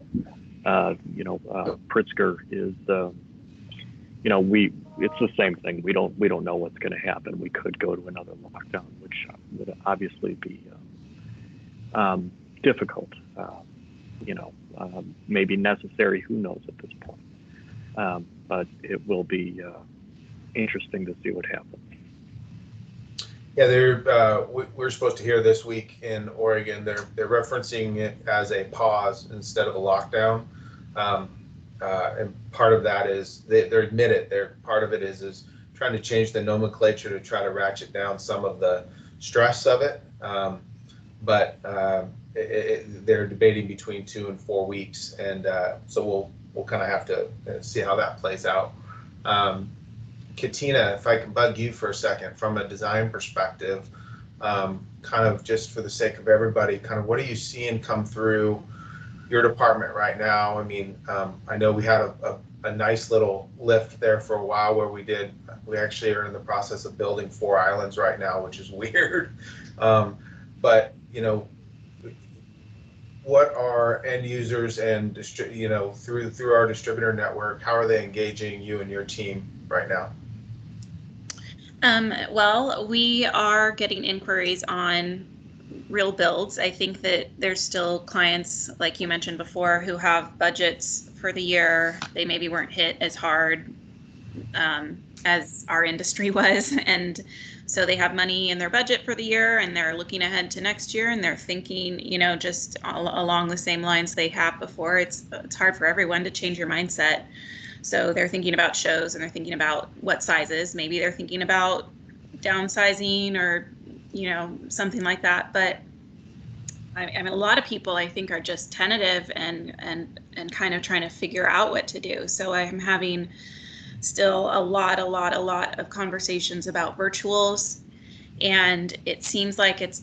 Pritzker is, it's the same thing. We don't know what's going to happen. We could go to another lockdown, which would obviously be difficult. Maybe necessary. Who knows at this point? But it will be interesting to see what happens. Yeah, we're supposed to hear this week in Oregon. They're referencing it as a pause instead of a lockdown, and part of that is they're admitted. Part of it is trying to change the nomenclature to try to ratchet down some of the stress of it. But they're debating between 2 and 4 weeks, and so we'll kind of have to see how that plays out. Katina, if I can bug you for a second from a design perspective, kind of just for the sake of everybody, kind of what are you seeing come through your department right now? I mean, I know we had a nice little lift there for a while where we actually are in the process of building 4 islands right now, which is weird. But, what are end users and through our distributor network, how are they engaging you and your team right now? Well, we are getting inquiries on real builds. I think that there's still clients, like you mentioned before, who have budgets for the year. They maybe weren't hit as hard as our industry was. And so they have money in their budget for the year and they're looking ahead to next year and they're thinking, just along the same lines they have before. It's hard for everyone to change your mindset. So they're thinking about shows and they're thinking about what sizes. Maybe they're thinking about downsizing or, something like that. But I mean, a lot of people I think are just tentative and kind of trying to figure out what to do. So I'm having still a lot of conversations about virtuals, and it seems like it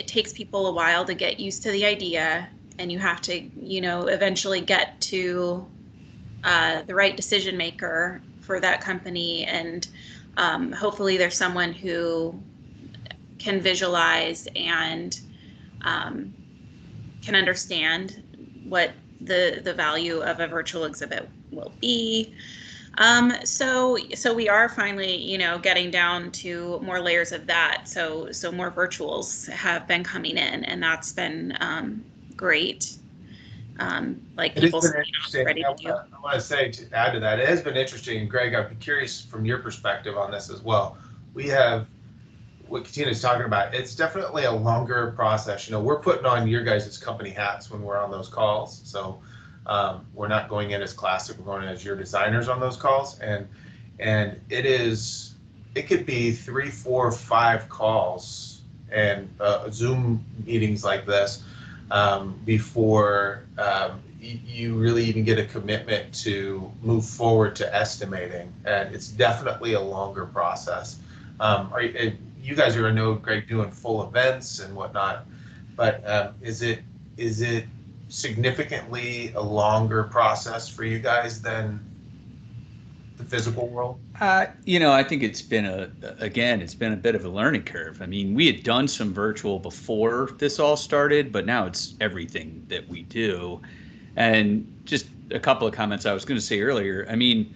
takes people a while to get used to the idea, and you have to, eventually get to the right decision maker for that company, and hopefully there's someone who can visualize and can understand what the value of a virtual exhibit will be. So we are finally, getting down to more layers of that. So more virtuals have been coming in, and that's been great. Like people ready to do. I want to say, to add to that, it has been interesting. And Greg, I'd be curious from your perspective on this as well. We have what Katina's talking about. It's definitely a longer process. We're putting on your guys' company hats when we're on those calls. So we're not going in as classic, we're going in as your designers on those calls. And it could be 3, 4, 5 calls and Zoom meetings like this before you really even get a commitment to move forward to estimating. And it's definitely a longer process. You guys are, I know, Greg, doing full events and whatnot, but is it significantly a longer process for you guys than the physical world? I think it's been a bit of a learning curve. I mean, we had done some virtual before this all started, but now it's everything that we do. And just a couple of comments I was going to say earlier. I mean,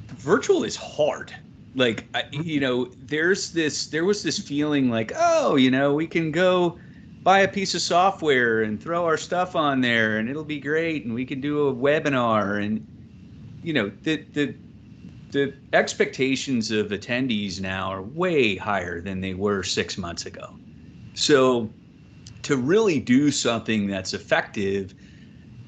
virtual is hard. Like, there was this feeling like, we can go buy a piece of software and throw our stuff on there and it'll be great. And we can do a webinar, and, the expectations of attendees now are way higher than they were 6 months ago. So to really do something that's effective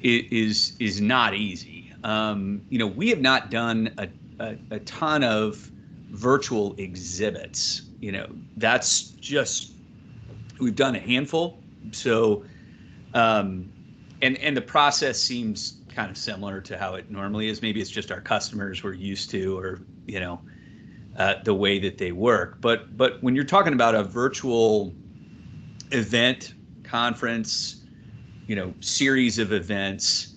is not easy. We have not done a ton of virtual exhibits. That's just, we've done a handful. So, and the process seems kind of similar to how it normally is. Maybe it's just our customers we're used to, or, the way that they work. But when you're talking about a virtual event, conference, series of events,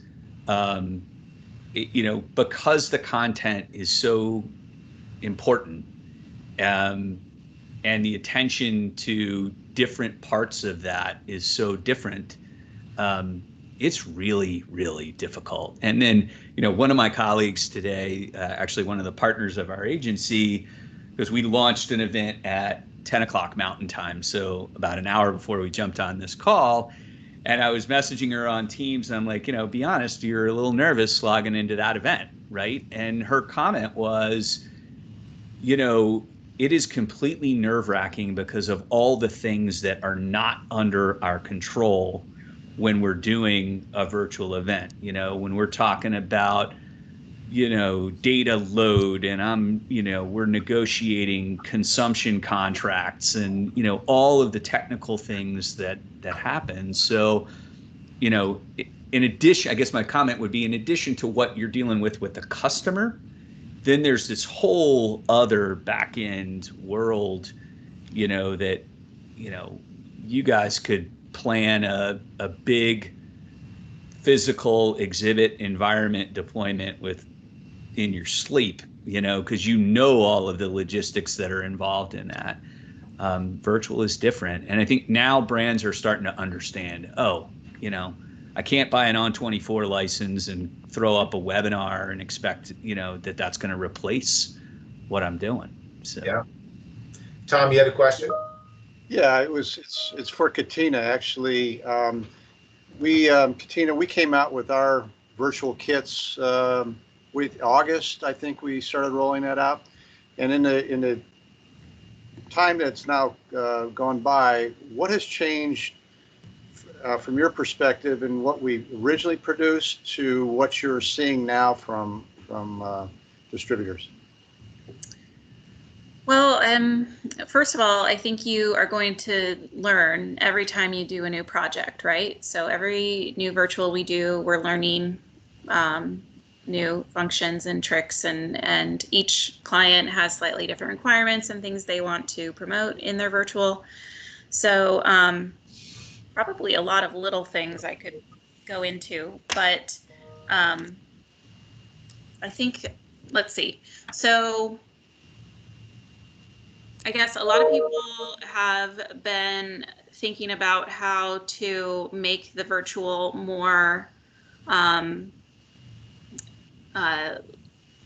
because the content is so important, and the attention to different parts of that is so different, it's really, really difficult. And then, one of my colleagues today, actually one of the partners of our agency, because we launched an event at 10 o'clock Mountain Time, so about an hour before we jumped on this call, and I was messaging her on Teams, and I'm like, be honest, you're a little nervous logging into that event, right? And her comment was, it is completely nerve-wracking because of all the things that are not under our control when we're doing a virtual event. When we're talking about, data load, and we're negotiating consumption contracts, and, all of the technical things that happen. So, in addition, I guess my comment would be, in addition to what you're dealing with the customer, then there's this whole other back end world, that, you guys could plan a big physical exhibit environment deployment in your sleep, because all of the logistics that are involved in that. Virtual is different. And I think now brands are starting to understand, you know, I can't buy an On24 license and throw up a webinar and expect, you know, that that's going to replace what I'm doing. So Yeah. Tom, you had a question? Yeah, it's for Katina actually. Katina, we came out with our virtual kits with August. I think we started rolling that out, and in the time that's now gone by, what has changed from your perspective and what we originally produced to what you're seeing now from distributors? Well, first of all, I think you are going to learn every time you do a new project, right? So every new virtual we do, we're learning new functions and tricks, and each client has slightly different requirements and things they want to promote in their virtual. So probably a lot of little things I could go into, but I think, let's see. So I guess a lot of people have been thinking about how to make the virtual more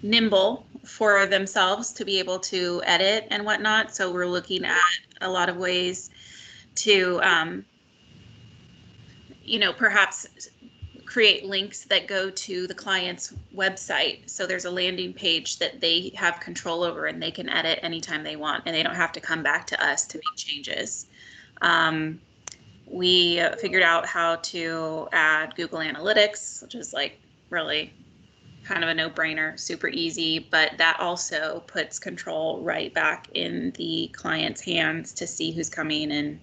nimble for themselves to be able to edit and whatnot. So we're looking at a lot of ways to, you know, perhaps create links that go to the client's website. So there's a landing page that they have control over and they can edit anytime they want, and they don't have to come back to us to make changes. We figured out how to add Google Analytics, which is like really kind of a no-brainer, super easy, but that also puts control right back in the client's hands to see who's coming in.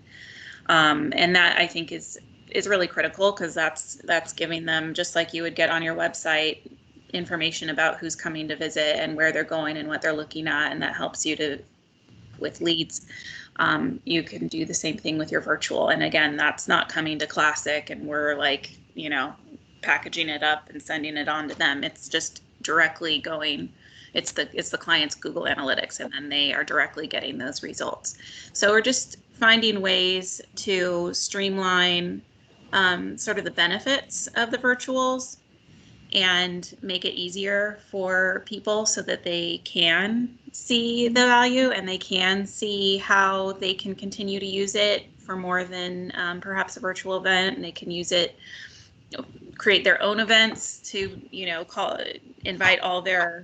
And that I think is really critical, because that's giving them, just like you would get on your website, information about who's coming to visit and where they're going and what they're looking at, and that helps you to with leads. You can do the same thing with your virtual, and again, that's not coming to Classic and we're like, you know, packaging it up and sending it on to them. It's just directly going, it's the client's Google Analytics, and then they are directly getting those results. So we're just finding ways to streamline sort of the benefits of the virtuals and make it easier for people so that they can see the value and they can see how they can continue to use it for more than perhaps a virtual event. And they can use it, create their own events to, you know, invite all their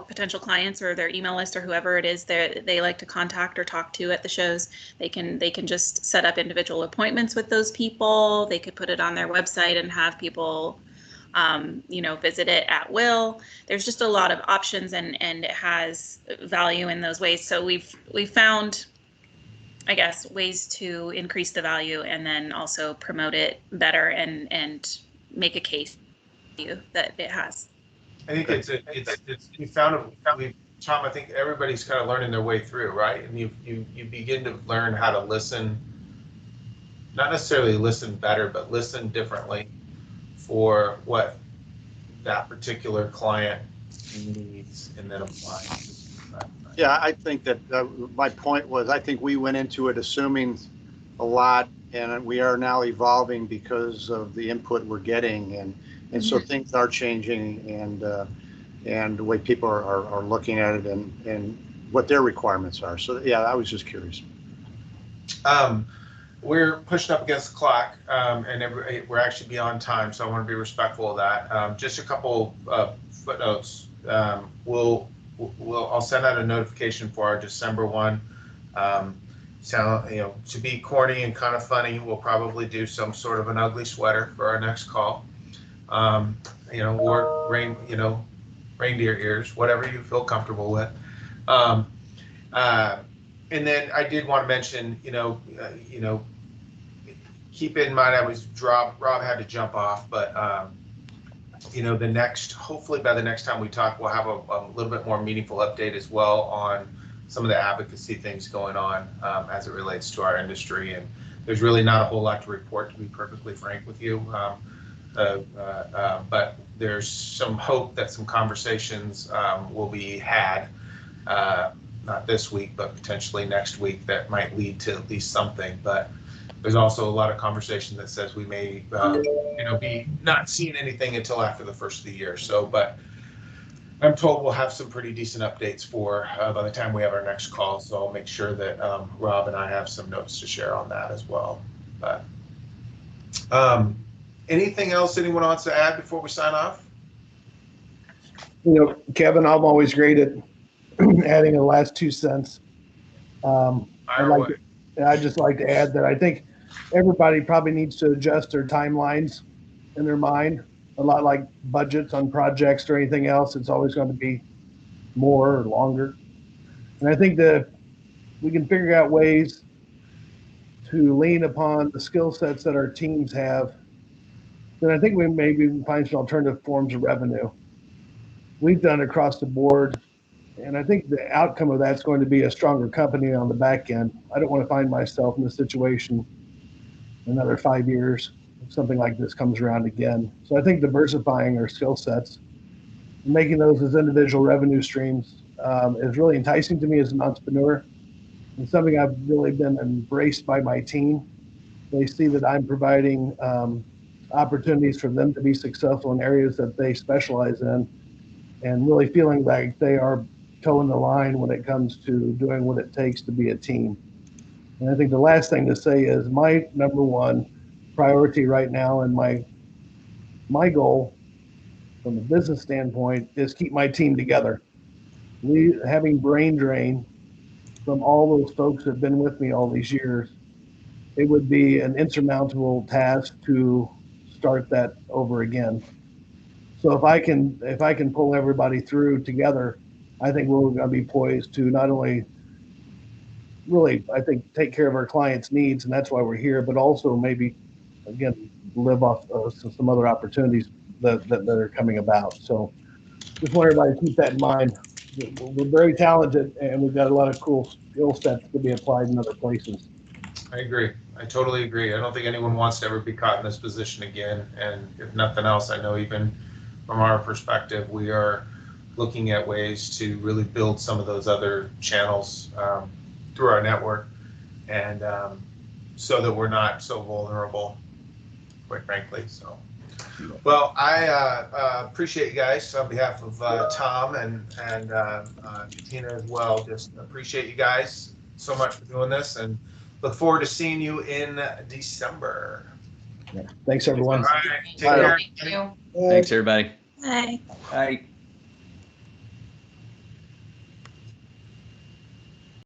potential clients or their email list or whoever it is that they like to contact or talk to at the shows. They can just set up individual appointments with those people. They could put it on their website and have people you know, visit it at will. There's just a lot of options, and it has value in those ways. So we've found, I guess, ways to increase the value and then also promote it better and make a case that it has. I think we found Tom, I think everybody's kind of learning their way through, right? And you begin to learn how to listen, not necessarily listen better, but listen differently for what that particular client needs, and then apply. Yeah, I think that my point was, I think we went into it assuming a lot, and we are now evolving because of the input we're getting, and so things are changing, and the way people are looking at it, and what their requirements are. So yeah, I was just curious. We're pushing up against the clock, and we're actually beyond time, so I want to be respectful of that. Just a couple footnotes. I'll send out a notification for our December one. So, you know, to be corny and kind of funny, we'll probably do some sort of an ugly sweater for our next call. You know, or reindeer ears, whatever you feel comfortable with. And then I did want to mention, keep in mind, Rob had to jump off, but hopefully by the next time we talk, we'll have a little bit more meaningful update as well on some of the advocacy things going on as it relates to our industry. And there's really not a whole lot to report, to be perfectly frank with you. But there's some hope that some conversations will be had, not this week, but potentially next week, that might lead to at least something. But there's also a lot of conversation that says we may, be not seeing anything until after the first of the year. So, but I'm told we'll have some pretty decent updates for by the time we have our next call. So I'll make sure that Rob and I have some notes to share on that as well. But anything else anyone wants to add before we sign off? Kevin, I'm always great at adding the last 2 cents. I'd just like to add that I think everybody probably needs to adjust their timelines in their mind. A lot like budgets on projects or anything else, it's always going to be more or longer. And I think that we can figure out ways to lean upon the skill sets that our teams have, then I think we maybe find some alternative forms of revenue. We've done across the board, and I think the outcome of that's going to be a stronger company on the back end. I don't want to find myself in this situation in another 5 years if something like this comes around again. So I think diversifying our skill sets, making those as individual revenue streams is really enticing to me as an entrepreneur. And something I've really been embraced by my team. They see that I'm providing opportunities for them to be successful in areas that they specialize in, and really feeling like they are toeing the line when it comes to doing what it takes to be a team. And I think the last thing to say is my number one priority right now, and my goal from a business standpoint, is keep my team together. Having brain drain from all those folks that have been with me all these years, it would be an insurmountable task to start that over again. So if I can pull everybody through together, I think we're going to be poised to not only really, I think, take care of our clients' needs, and that's why we're here, but also maybe, again, live off some other opportunities that are coming about. So just want everybody to keep that in mind. We're very talented, and we've got a lot of cool skill sets to be applied in other places. I agree. I totally agree. I don't think anyone wants to ever be caught in this position again. And if nothing else, I know even from our perspective, we are looking at ways to really build some of those other channels through our network, and so that we're not so vulnerable, quite frankly. So, well, I appreciate you guys on behalf of Tom and Tina as well. Just appreciate you guys so much for doing this, and look forward to seeing you in December. Yeah. Thanks, everyone. All right. Take care. Thank you. Thanks, everybody. Bye. Bye.